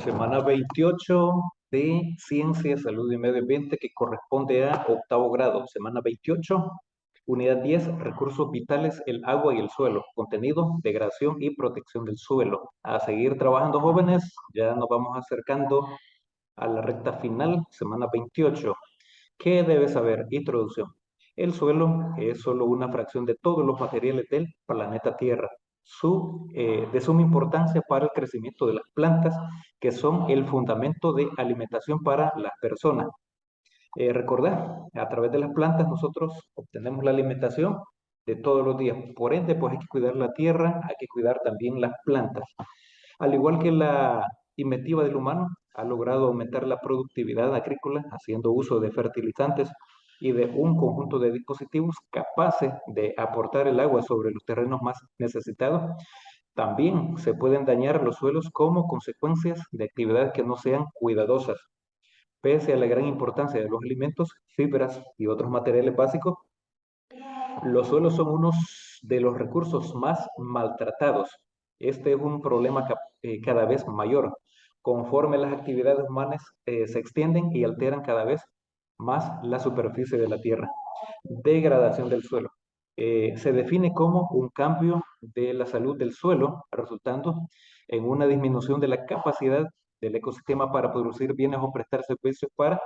Semana 28 de Ciencia, Salud y Medio Ambiente que corresponde a octavo grado. Semana 28, unidad 10, Recursos vitales, el agua y el suelo. Contenido, degradación y protección del suelo. A seguir trabajando, jóvenes. Ya nos vamos acercando a la recta final, semana 28. ¿Qué debes saber? Introducción. El suelo es solo una fracción de todos los materiales del planeta Tierra. De suma importancia para el crecimiento de las plantas, que son el fundamento de alimentación para las personas. Recordad, a través de las plantas nosotros obtenemos la alimentación de todos los días. Por ende, pues hay que cuidar la tierra, hay que cuidar también las plantas. Al igual que la inventiva del humano, ha logrado aumentar la productividad agrícola haciendo uso de fertilizantes y de un conjunto de dispositivos capaces de aportar el agua sobre los terrenos más necesitados. También se pueden dañar los suelos como consecuencias de actividades que no sean cuidadosas. Pese a la gran importancia de los alimentos, fibras y otros materiales básicos, los suelos son unos de los recursos más maltratados. Este es un problema cada vez mayor, conforme las actividades humanas se extienden y alteran cada vez más la superficie de la tierra. Degradación del suelo. Se define como un cambio de la salud del suelo, resultando en una disminución de la capacidad del ecosistema para producir bienes o prestar servicios para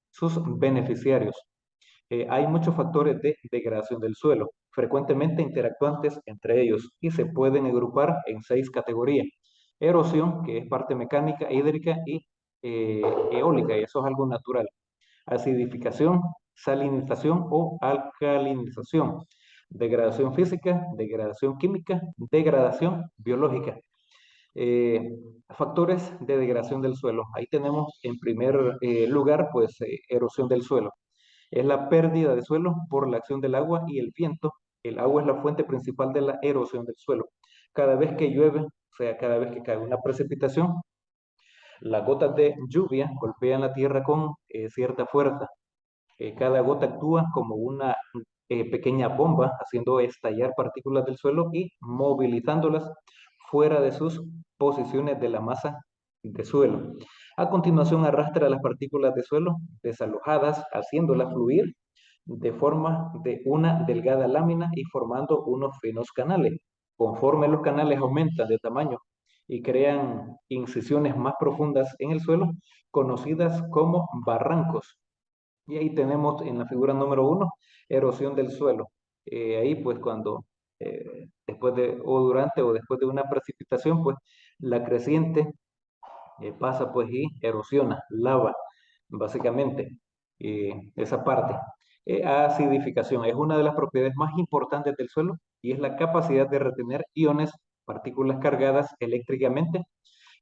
sus beneficiarios. Hay muchos factores de degradación del suelo, frecuentemente interactuantes entre ellos, y se pueden agrupar en 6 categorías. Erosión, que es parte mecánica, hídrica y eólica, y eso es algo natural. Acidificación, salinización o alcalinización. Degradación física, degradación química, degradación biológica. Eh, Factores de degradación del suelo. Ahí tenemos en primer lugar, pues, erosión del suelo. Es la pérdida de suelo por la acción del agua y el viento. El agua es la fuente principal de la erosión del suelo. Cada vez que llueve, o sea, cada vez que cae una precipitación, las gotas de lluvia golpean la tierra con cierta fuerza. Cada gota actúa como una pequeña bomba, haciendo estallar partículas del suelo y movilizándolas fuera de sus posiciones de la masa de suelo. A continuación arrastra las partículas de suelo desalojadas, haciéndolas fluir de forma de una delgada lámina y formando unos finos canales. Conforme los canales aumentan de tamaño y crean incisiones más profundas en el suelo, conocidas como barrancos. Y ahí tenemos en la figura número 1, erosión del suelo. Ahí pues cuando después de, o durante o después de una precipitación, pues la creciente pasa pues y erosiona, lava, básicamente, esa parte. Acidificación es una de las propiedades más importantes del suelo y es la capacidad de retener iones, partículas cargadas eléctricamente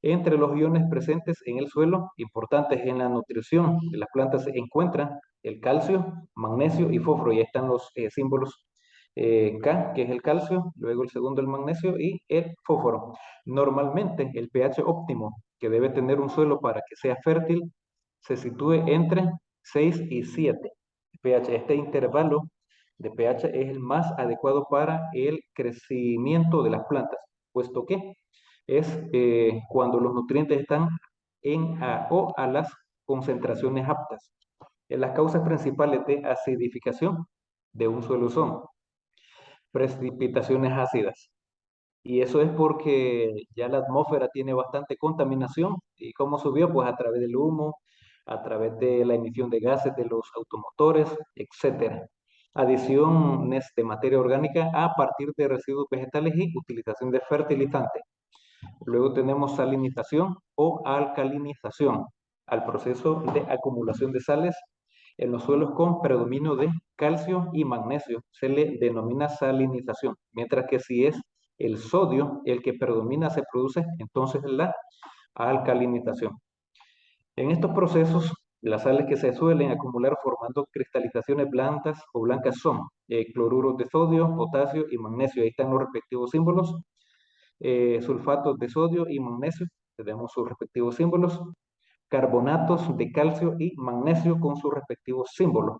entre los iones presentes en el suelo, importantes en la nutrición de las plantas, se encuentran el calcio, magnesio y fósforo. Y ahí están los símbolos K, que es el calcio, luego el segundo el magnesio y el fósforo. Normalmente el pH óptimo que debe tener un suelo para que sea fértil se sitúe entre 6 y 7 pH. Este intervalo de pH es el más adecuado para el crecimiento de las plantas, puesto que es cuando los nutrientes están a las concentraciones aptas. Las causas principales de acidificación de un suelo son precipitaciones ácidas. Y eso es porque ya la atmósfera tiene bastante contaminación. ¿Y cómo subió? Pues a través del humo, a través de la emisión de gases de los automotores, etcétera. Adiciones de materia orgánica a partir de residuos vegetales y utilización de fertilizantes. Luego tenemos salinización o alcalinización, al proceso de acumulación de sales en los suelos con predominio de calcio y magnesio. Se le denomina salinización, mientras que si es el sodio el que predomina, se produce entonces la alcalinización. En estos procesos, las sales que se suelen acumular formando cristalizaciones blancas o blancas son cloruros de sodio, potasio y magnesio. Ahí están los respectivos símbolos. Sulfatos de sodio y magnesio, tenemos sus respectivos símbolos, carbonatos de calcio y magnesio con sus respectivos símbolos.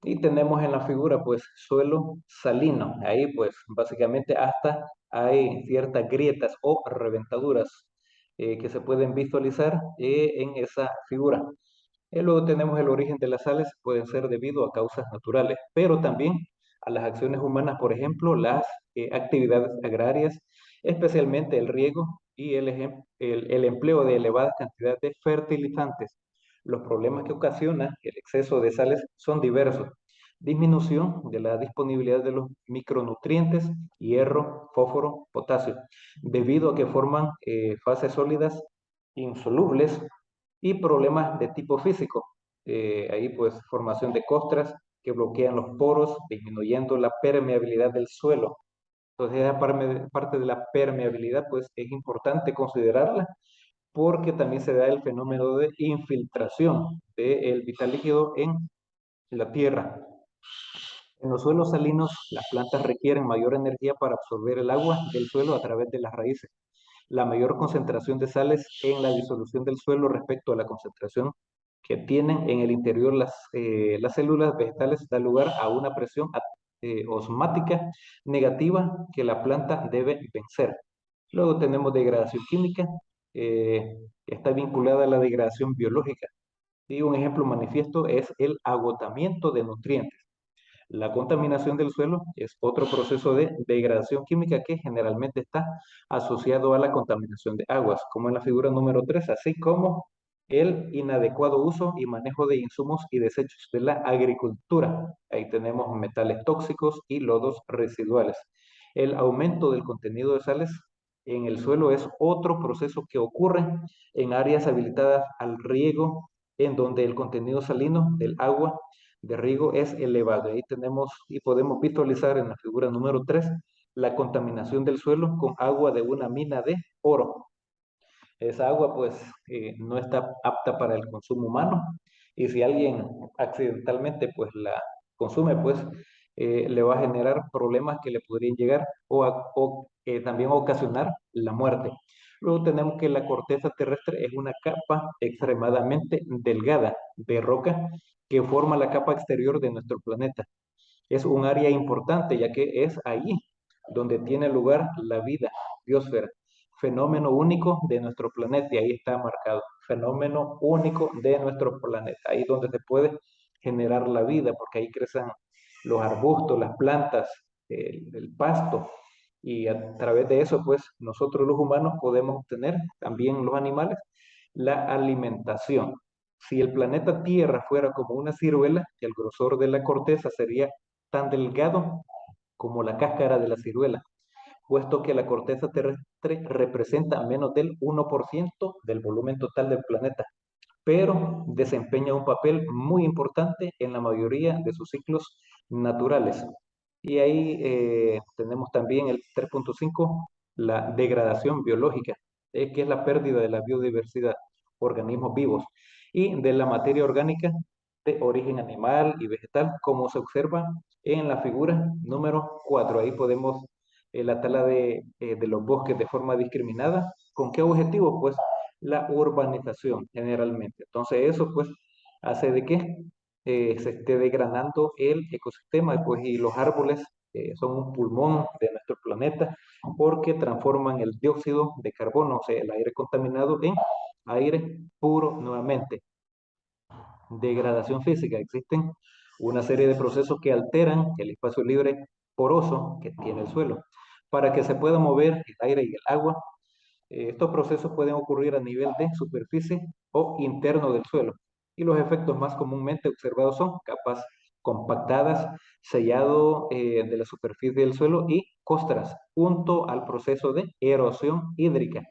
Y tenemos en la figura pues suelo salino, ahí pues básicamente hasta hay ciertas grietas o reventaduras. que se pueden visualizar en esa figura. Luego tenemos el origen de las sales, pueden ser debido a causas naturales, pero también a las acciones humanas, por ejemplo, las actividades agrarias, especialmente el riego y el empleo de elevadas cantidades de fertilizantes. Los problemas que ocasiona el exceso de sales son diversos. Disminución de la disponibilidad de los micronutrientes, hierro, fósforo, potasio, debido a que forman fases sólidas insolubles y problemas de tipo físico. Ahí pues formación de costras que bloquean los poros, disminuyendo la permeabilidad del suelo. Entonces esa parte de la permeabilidad pues es importante considerarla porque también se da el fenómeno de infiltración del vital líquido en la tierra. En los suelos salinos, las plantas requieren mayor energía para absorber el agua del suelo a través de las raíces. La mayor concentración de sales en la disolución del suelo respecto a la concentración que tienen en el interior las células vegetales da lugar a una presión osmática negativa que la planta debe vencer. Luego tenemos degradación química, que está vinculada a la degradación biológica. Y un ejemplo manifiesto es el agotamiento de nutrientes. La contaminación del suelo es otro proceso de degradación química que generalmente está asociado a la contaminación de aguas, como en la figura número 3, así como el inadecuado uso y manejo de insumos y desechos de la agricultura. Ahí tenemos metales tóxicos y lodos residuales. El aumento del contenido de sales en el suelo es otro proceso que ocurre en áreas habilitadas al riego, en donde el contenido salino del agua de riego es elevado. Ahí tenemos y podemos visualizar en la figura número 3 la contaminación del suelo con agua de una mina de oro. Esa agua pues no está apta para el consumo humano y si alguien accidentalmente pues la consume pues le va a generar problemas que le podrían llegar o también ocasionar la muerte. Luego tenemos que la corteza terrestre es una capa extremadamente delgada de roca que forma la capa exterior de nuestro planeta. Es un área importante ya que es ahí donde tiene lugar la vida, biosfera, fenómeno único de nuestro planeta y ahí está marcado, fenómeno único de nuestro planeta, ahí donde se puede generar la vida porque ahí crecen los arbustos, las plantas, el pasto y a través de eso pues nosotros los humanos podemos obtener, también los animales, la alimentación. Si el planeta Tierra fuera como una ciruela, el grosor de la corteza sería tan delgado como la cáscara de la ciruela, puesto que la corteza terrestre representa menos del 1% del volumen total del planeta, pero desempeña un papel muy importante en la mayoría de sus ciclos naturales. Y ahí tenemos también el 3.5, la degradación biológica, que es la pérdida de la biodiversidad, organismos vivos, y de la materia orgánica de origen animal y vegetal, como se observa en la figura número 4. Ahí podemos la tala de los bosques de forma discriminada. ¿Con qué objetivo? Pues la urbanización generalmente. Entonces eso pues hace de que se esté degradando el ecosistema pues, y los árboles son un pulmón de nuestro planeta porque transforman el dióxido de carbono, o sea, el aire contaminado en aire puro nuevamente. Degradación física. Existen una serie de procesos que alteran el espacio libre poroso que tiene el suelo. Para que se pueda mover el aire y el agua, estos procesos pueden ocurrir a nivel de superficie o interno del suelo. Y los efectos más comúnmente observados son capas compactadas, sellado de la superficie del suelo y costras, junto al proceso de erosión hídrica.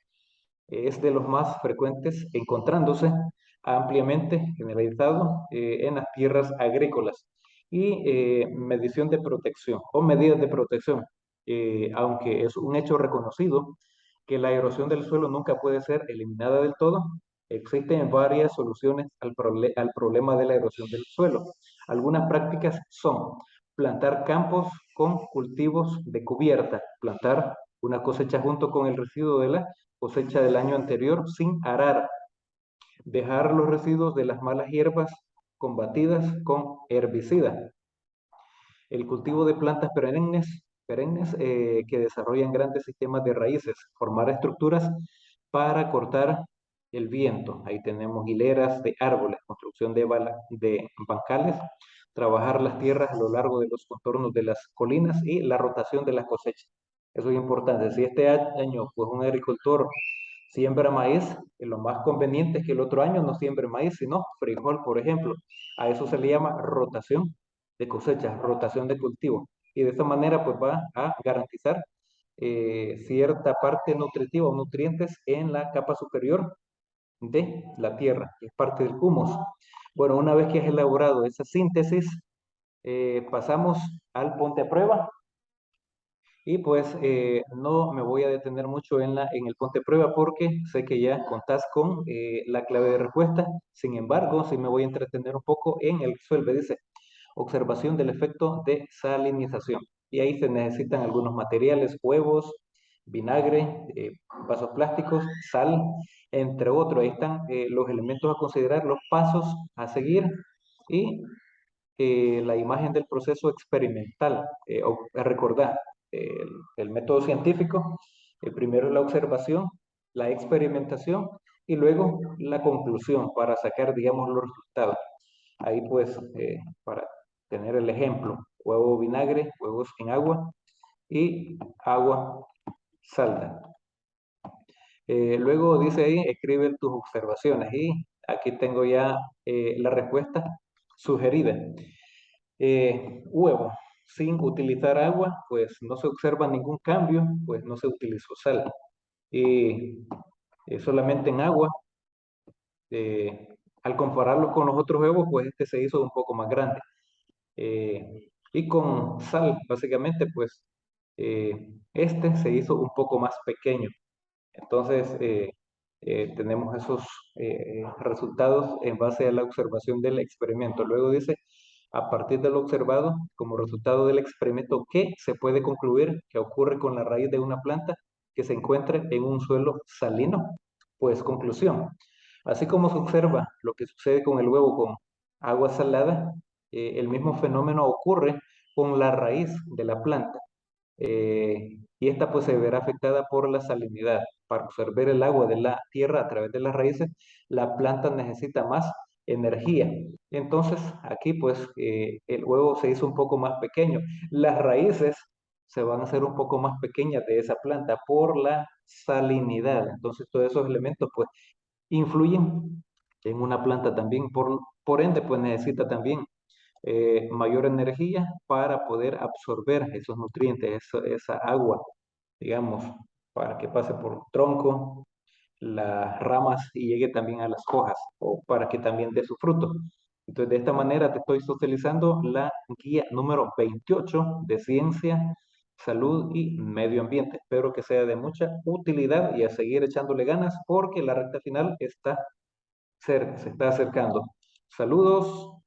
Es de los más frecuentes, encontrándose ampliamente generalizado en las tierras agrícolas. Y medición de protección o medidas de protección, aunque es un hecho reconocido que la erosión del suelo nunca puede ser eliminada del todo, existen varias soluciones al problema de la erosión del suelo. Algunas prácticas son plantar campos con cultivos de cubierta, plantar una cosecha junto con el residuo de la cosecha del año anterior sin arar, dejar los residuos de las malas hierbas combatidas con herbicidas, el cultivo de plantas perennes que desarrollan grandes sistemas de raíces, formar estructuras para cortar el viento. Ahí tenemos hileras de árboles, construcción de bancales, trabajar las tierras a lo largo de los contornos de las colinas y la rotación de las cosechas. Eso es importante. Si este año pues un agricultor siembra maíz, lo más conveniente es que el otro año no siembre maíz, sino frijol, por ejemplo. A eso se le llama rotación de cosechas, rotación de cultivo. Y de esta manera pues va a garantizar cierta parte nutritiva o nutrientes en la capa superior de la tierra, que es parte del humus. Bueno, una vez que has elaborado esa síntesis, pasamos al ponte a prueba y pues no me voy a detener mucho en el ponte a prueba porque sé que ya contás con la clave de respuesta. Sin embargo, sí me voy a entretener un poco en el resuelve. Dice, observación del efecto de salinización. Y ahí se necesitan algunos materiales, huevos, vinagre, vasos plásticos, sal, entre otros. Ahí están los elementos a considerar, los pasos a seguir y la imagen del proceso experimental. Recordar, el método científico, primero la observación, la experimentación y luego la conclusión para sacar, digamos, los resultados. Ahí pues, para tener el ejemplo, huevo vinagre, huevos en agua y agua salda. Luego dice ahí, escribe tus observaciones y aquí tengo ya la respuesta sugerida. Huevo, sin utilizar agua, pues no se observa ningún cambio, pues no se utilizó sal. Y solamente en agua, al compararlo con los otros huevos, pues este se hizo un poco más grande. Y con sal, básicamente, pues este se hizo un poco más pequeño. Entonces, tenemos esos resultados en base a la observación del experimento. Luego dice, a partir de lo observado, como resultado del experimento, ¿qué se puede concluir que ocurre con la raíz de una planta que se encuentre en un suelo salino? Pues conclusión, así como se observa lo que sucede con el huevo con agua salada, el mismo fenómeno ocurre con la raíz de la planta. Y esta pues se verá afectada por la salinidad. Para absorber el agua de la tierra a través de las raíces, la planta necesita más energía. Entonces aquí pues el huevo se hizo un poco más pequeño. Las raíces se van a hacer un poco más pequeñas de esa planta por la salinidad. Entonces todos esos elementos pues influyen en una planta también. Por ende pues necesita también mayor energía para poder absorber esos nutrientes, esa agua, digamos, para que pase por el tronco, las ramas y llegue también a las hojas o para que también dé su fruto. Entonces, de esta manera te estoy socializando la guía número 28 de ciencia, salud y medio ambiente. Espero que sea de mucha utilidad y a seguir echándole ganas porque la recta final está cerca, se está acercando. Saludos.